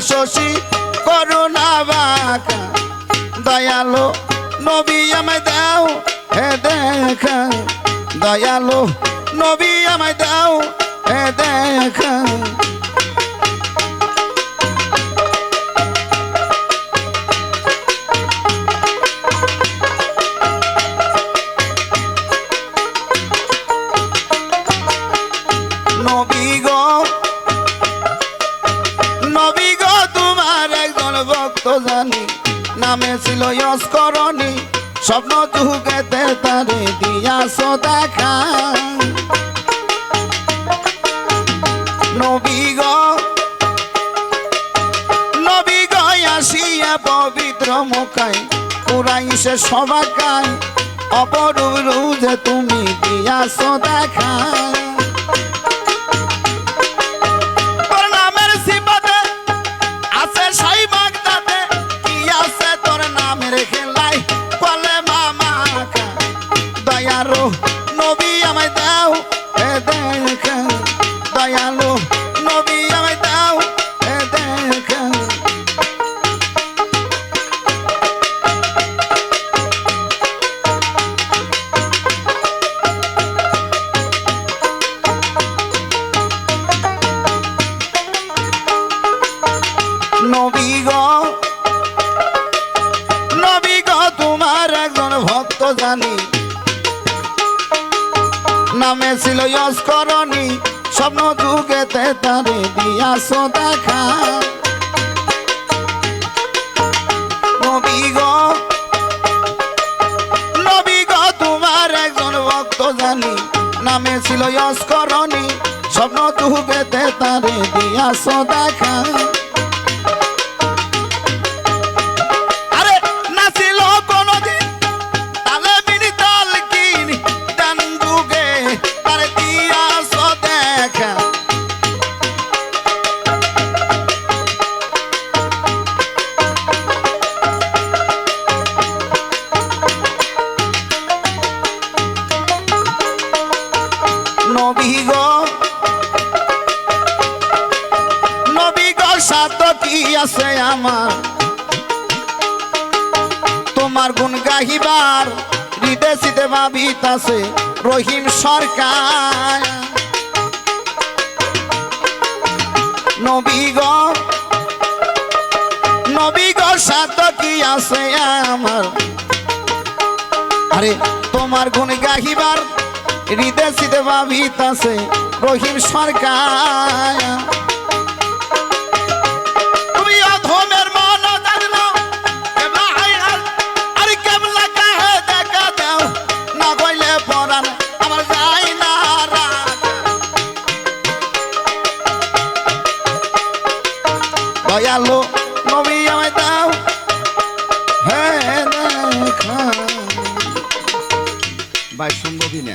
শশী করুণা বাঁকা দয়ালো নবী আমায় দাও হে দেখা দয়ালো নবী আমায় দাও হে দেখা নবী গো তোমার একজন ভক্ত জানি নামে ছিল ইস্করণী স্বপ্ন যুগেতে তারে দিয়াছ দেখা নবী গো আসিয়া পবিত্র মুখায় কুরাইশে সবাকায় অপরূপ রূপে তুমি দিয়াছ দেখা নবী আমায় দাও হে দেখা দয়ালো নবী আমায় দাও হে দেখা নবী গো তোমার একজন ভক্ত জানি নামে ছিল ইস্করণী স্বপ্ন যুগেতে তারে দিয়াছ দেখা নবী গো তোমার একজন ভক্ত জানি নামে ছিল ইস্করণী স্বপ্ন যুগেতে তারে দিয়াছ দেখা নবী গো সাত কি আছে আমার তোমার গুণ গাহিবার হৃদয় সিদে ভাবিতাছে রহিম সরকার নবী গো সাত কি আছে আমার আরে তোমার গুণ গাহিবার হৃদয় সিদে ভাবিতাছে রহিম সরকার তুমি অধমের মন জানো কেবলা হাইরাল আরে কেবলা কাহে দেখা দাও না কইলে পরাণ আমার যাই না রাত দয়ালো নবী আমায় দাও হে দেখা ভাই সম্ভবই না।